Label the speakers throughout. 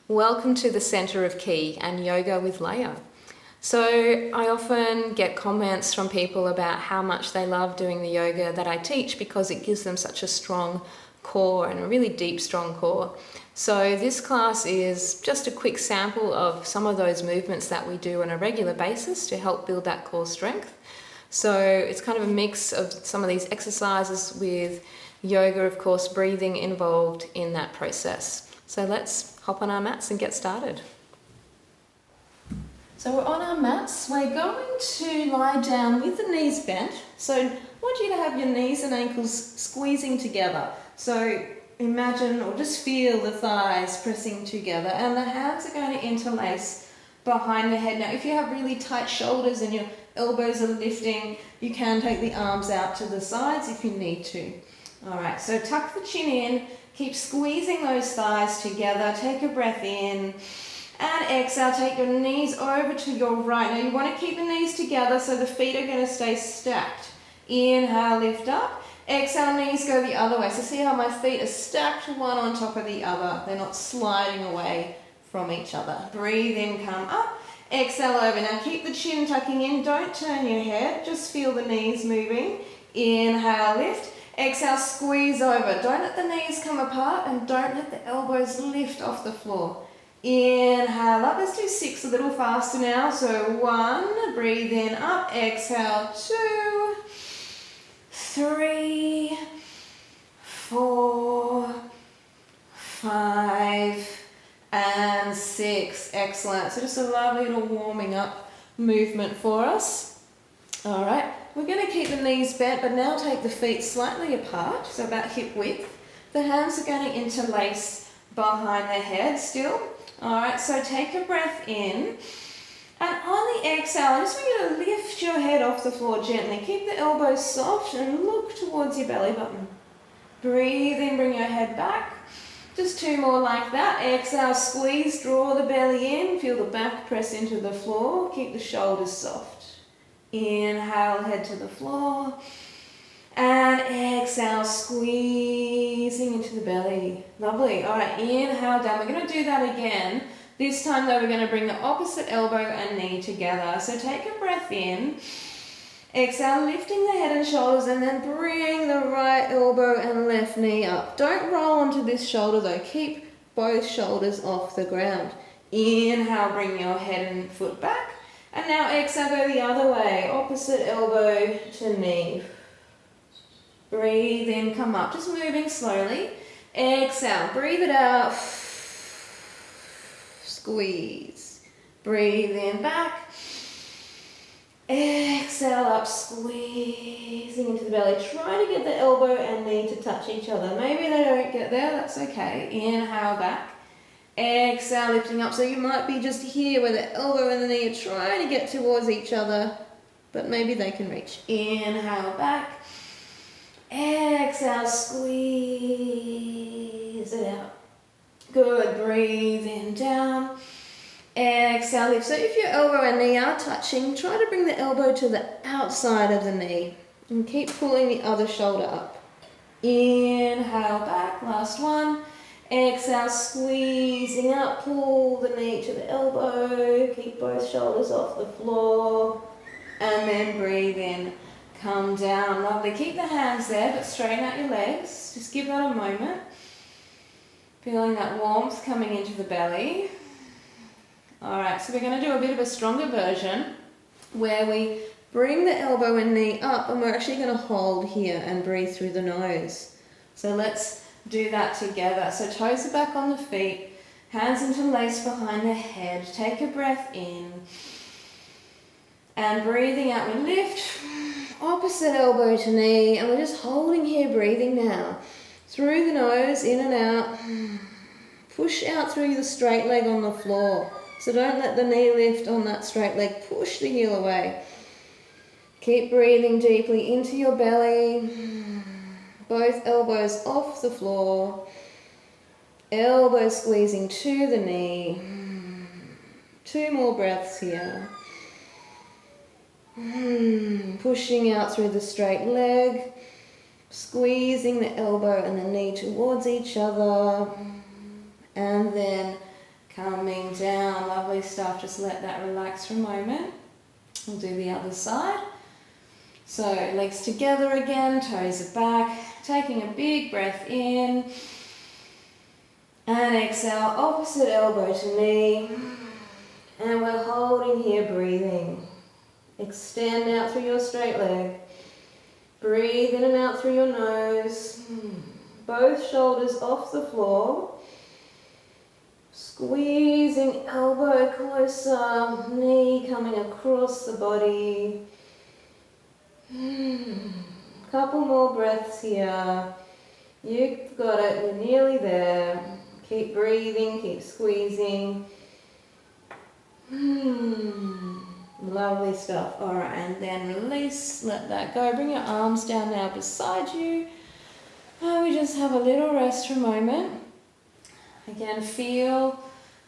Speaker 1: Welcome to the Center of Ki and Yoga with Leah. So I often get comments from people about how much they love doing the yoga that I teach because it gives them such a strong core and a really deep, strong core. So this class is just a quick sample of some of those movements that we do on a regular basis to help build that core strength. So it's kind of a mix of some of these exercises with yoga, of course, breathing involved in that process. So let's hop on our mats and get started. So we're on our mats. We're going to lie down with the knees bent. So I want you to have your knees and ankles squeezing together. So imagine or just feel the thighs pressing together and the hands are going to interlace behind the head. Now if you have really tight shoulders and your elbows are lifting, you can take the arms out to the sides if you need to. Alright, so tuck the chin in, keep squeezing those thighs together, take a breath in and exhale, take your knees over to your right. Now you want to keep the knees together so the feet are going to stay stacked. Inhale, lift up, exhale, knees go the other way. So see how my feet are stacked one on top of the other, they're not sliding away from each other. Breathe in, come up, exhale over. Now keep the chin tucking in, don't turn your head, just feel the knees moving. Inhale, lift. Exhale, squeeze over. Don't let the knees come apart and don't let the elbows lift off the floor. Inhale up. Let's do 6 a little faster now. So 1, breathe in, up. Exhale, 2, 3, 4, 5, and 6. Excellent. So just a lovely little warming up movement for us. All right. We're going to keep the knees bent, but now take the feet slightly apart, so about hip width. The hands are going to interlace behind the head still. Alright, so take a breath in. And on the exhale, I just want you to lift your head off the floor gently. Keep the elbows soft and look towards your belly button. Breathe in, bring your head back. Just 2 more like that. Exhale, squeeze, draw the belly in. Feel the back press into the floor. Keep the shoulders soft. Inhale, head to the floor. And exhale, squeezing into the belly. Lovely. All right, inhale down. We're going to do that again. This time though, we're going to bring the opposite elbow and knee together. So take a breath in. Exhale, lifting the head and shoulders, and then bring the right elbow and left knee up. Don't roll onto this shoulder though. Keep both shoulders off the ground. Inhale, bring your head and foot back. And now exhale, go the other way, opposite elbow to knee. Breathe in, come up, just moving slowly. Exhale, breathe it out. Squeeze. Breathe in, back. Exhale up, squeezing into the belly. Try to get the elbow and knee to touch each other. Maybe they don't get there, that's okay. Inhale, back. Exhale, lifting up. So you might be just here where the elbow and the knee are trying to get towards each other, but maybe they can reach. Inhale, back. Exhale, squeeze it out. Good, breathe in, down. Exhale, lift. So if your elbow and knee are touching, try to bring the elbow to the outside of the knee and keep pulling the other shoulder up. Inhale, back, last one. Exhale, squeezing out, pull the knee to the elbow, keep both shoulders off the floor, and then breathe in, come down. Lovely. Keep the hands there, but straighten out your legs. Just give that a moment. Feeling that warmth coming into the belly. Alright, so we're going to do a bit of a stronger version where we bring the elbow and knee up, and we're actually going to hold here and breathe through the nose. So let's do that together. So toes are back on the feet, hands interlaced behind the head. Take a breath in and breathing out. We lift, opposite elbow to knee, and we're just holding here, breathing now. Through the nose, in and out. Push out through the straight leg on the floor. So don't let the knee lift on that straight leg. Push the heel away. Keep breathing deeply into your belly. Both elbows off the floor, elbows squeezing to the knee. 2 more breaths here. Pushing out through the straight leg, squeezing the elbow and the knee towards each other, and then Coming down, lovely stuff. Just let that relax for a moment. We'll do the other side. So legs together again, toes are back. Taking a big breath in. And exhale, opposite elbow to knee. And we're holding here, breathing. Extend out through your straight leg. Breathe in and out through your nose. Both shoulders off the floor. Squeezing elbow closer, knee coming across the body. Couple more breaths here. You've got it, you're nearly there. Keep breathing, keep squeezing. Lovely stuff. Alright, and then release, let that go. Bring your arms down now beside you. And we just have a little rest for a moment. Again, feel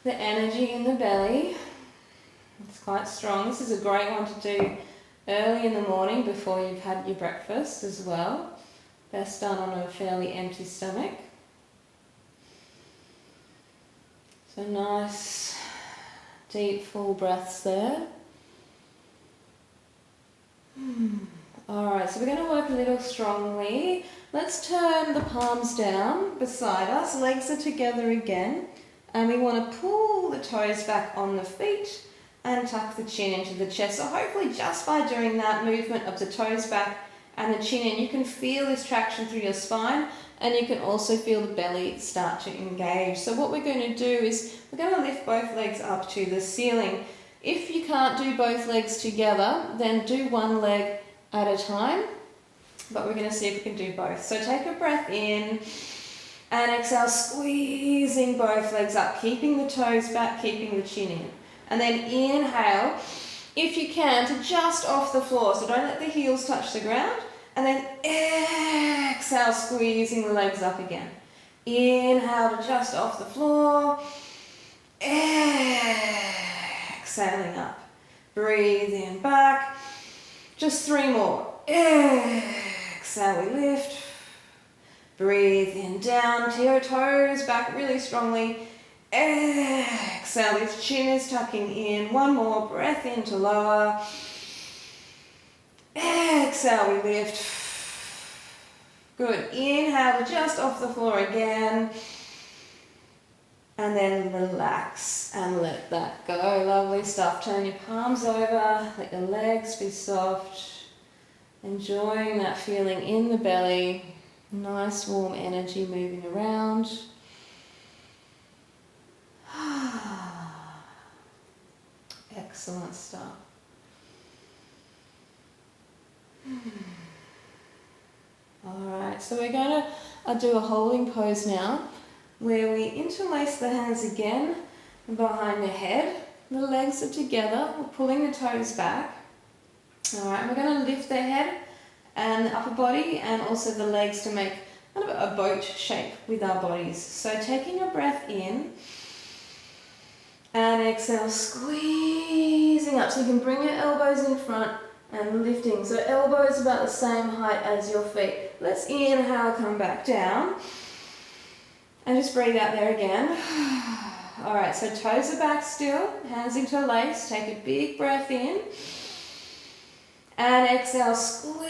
Speaker 1: the energy in the belly. It's quite strong. This is a great one to do early in the morning before you've had your breakfast as well. Best done on a fairly empty stomach. So nice, deep, full breaths there. Alright, so we're going to work a little strongly. Let's turn the palms down beside us, legs are together again, and we want to pull the toes back on the feet and tuck the chin into the chest. So hopefully just by doing that movement of the toes back and the chin in, you can feel this traction through your spine, and you can also feel the belly start to engage. So what we're going to do is we're going to lift both legs up to the ceiling. If you can't do both legs together, then do one leg at a time. But we're going to see if we can do both. So take a breath in and exhale, squeezing both legs up, keeping the toes back, keeping the chin in. And then inhale, if you can, to just off the floor. So don't let the heels touch the ground. And then exhale, squeezing the legs up again. Inhale to just off the floor. Exhaling up. Breathe in back. Just 3 more. Exhale, we lift. Breathe in, down, tear toes back really strongly. Exhale, this chin is tucking in. 1 more, breath in to lower. Exhale, we lift. Good, inhale to just off the floor again. And then relax and let that go. Lovely stuff. Turn your palms over, let your legs be soft. Enjoying that feeling in the belly. Nice warm energy moving around. Excellent stuff. Alright, so we're going to do a holding pose now, where we interlace the hands again behind the head. The legs are together, we're pulling the toes back. Alright, we're going to lift the head and the upper body and also the legs to make kind of a boat shape with our bodies. So taking a breath in and exhale, squeezing up. So you can bring your elbows in front and lifting. So elbows about the same height as your feet. Let's inhale, come back down. And just breathe out there again. Alright, so toes are back still, hands interlaced. Take a big breath in. And exhale, squeezing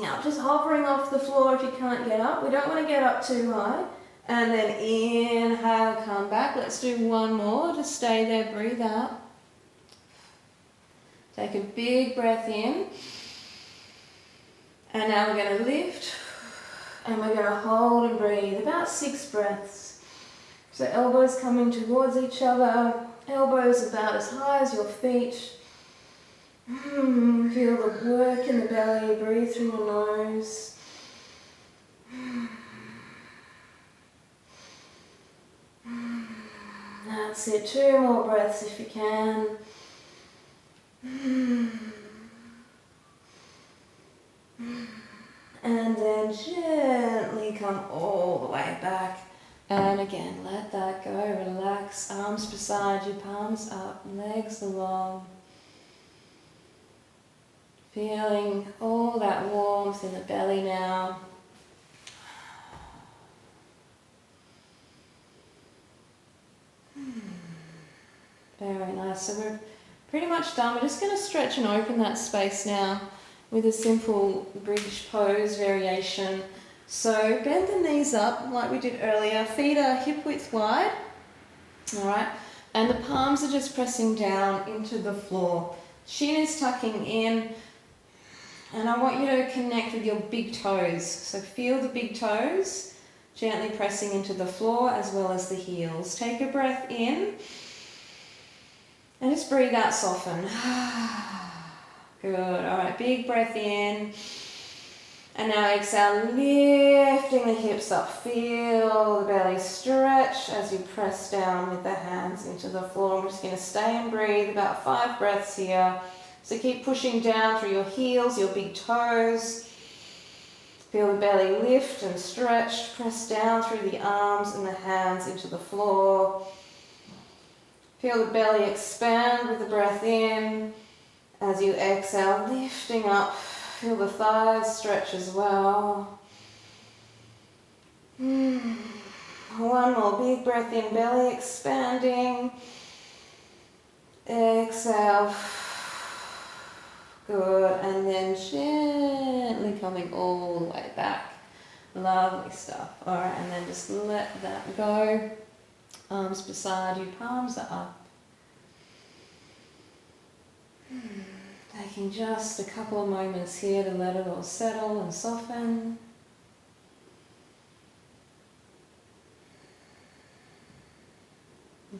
Speaker 1: up. Just hovering off the floor if you can't get up. We don't want to get up too high. And then inhale, come back. Let's do 1 more. Just stay there, breathe out. Take a big breath in. And now we're going to lift. And we're going to hold and breathe. About 6 breaths. So elbows coming towards each other. Elbows about as high as your feet. Feel the work in the belly. Breathe through your nose. That's it. 2 more breaths if you can. And then gently come all the way back. And again, let that go. Relax. Arms beside you, palms up, legs along. Feeling all that warmth in the belly now. Very nice. So we're pretty much done. We're just going to stretch and open that space now with a simple bridge pose variation. So bend the knees up like we did earlier. Feet are hip width wide. All right. And the palms are just pressing down into the floor. Shin is tucking in. And I want you to connect with your big toes. So feel the big toes gently pressing into the floor as well as the heels. Take a breath in. And just breathe out, soften. Good. All right, big breath in. And now exhale, lifting the hips up. Feel the belly stretch as you press down with the hands into the floor. I'm just going to stay and breathe about 5 breaths here. So keep pushing down through your heels, your big toes. Feel the belly lift and stretch. Press down through the arms and the hands into the floor. Feel the belly expand with the breath in. As you exhale, lifting up. Feel the thighs stretch as well. One more big breath in, belly expanding. Exhale. Good. And then gently coming all the way back. Lovely stuff. All right, and then just let that go. Arms beside you, palms are up. Taking just a couple of moments here to let it all settle and soften.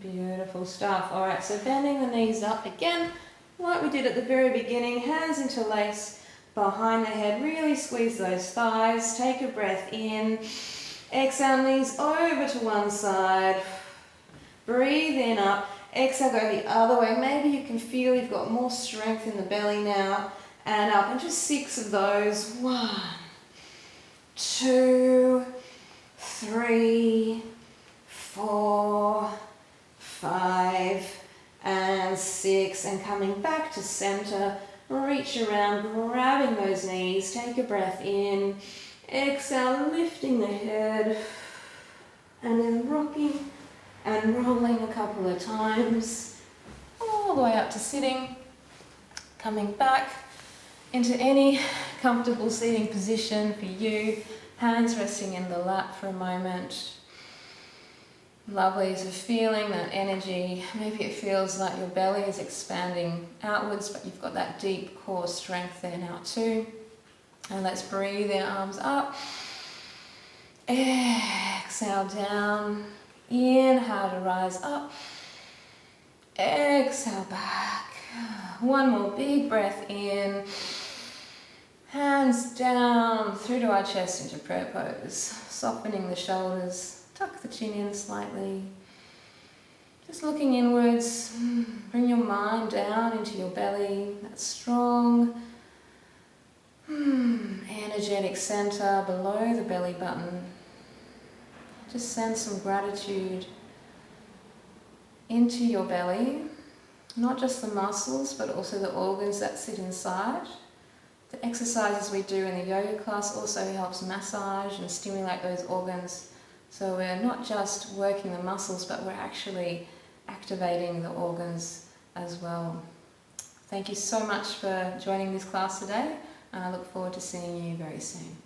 Speaker 1: Beautiful stuff. All right, so bending the knees up again, like we did at the very beginning. Hands interlace behind the head. Really squeeze those thighs. Take a breath in. Exhale, knees over to one side. Breathe in, up. Exhale, go the other way. Maybe you can feel you've got more strength in the belly now. And up. And just 6 of those. 1, 2, 3, 4, 5, and 6. And coming back to center. Reach around, grabbing those knees. Take a breath in. Exhale, lifting the head. And then rocking and rolling a couple of times, all the way up to sitting, coming back into any comfortable seating position for you, hands resting in the lap for a moment. Lovely, so feeling that energy. Maybe it feels like your belly is expanding outwards, but you've got that deep core strength there now too. And let's breathe in, arms up. Exhale down. Inhale to rise up. Exhale back. One more big breath in. Hands down through to our chest into prayer pose. Softening the shoulders. Tuck the chin in slightly. Just looking inwards. Bring your mind down into your belly. That strong, energetic center below the belly button. Just send some gratitude into your belly, not just the muscles, but also the organs that sit inside. The exercises we do in the yoga class also helps massage and stimulate those organs. So we're not just working the muscles, but we're actually activating the organs as well. Thank you so much for joining this class today, and I look forward to seeing you very soon.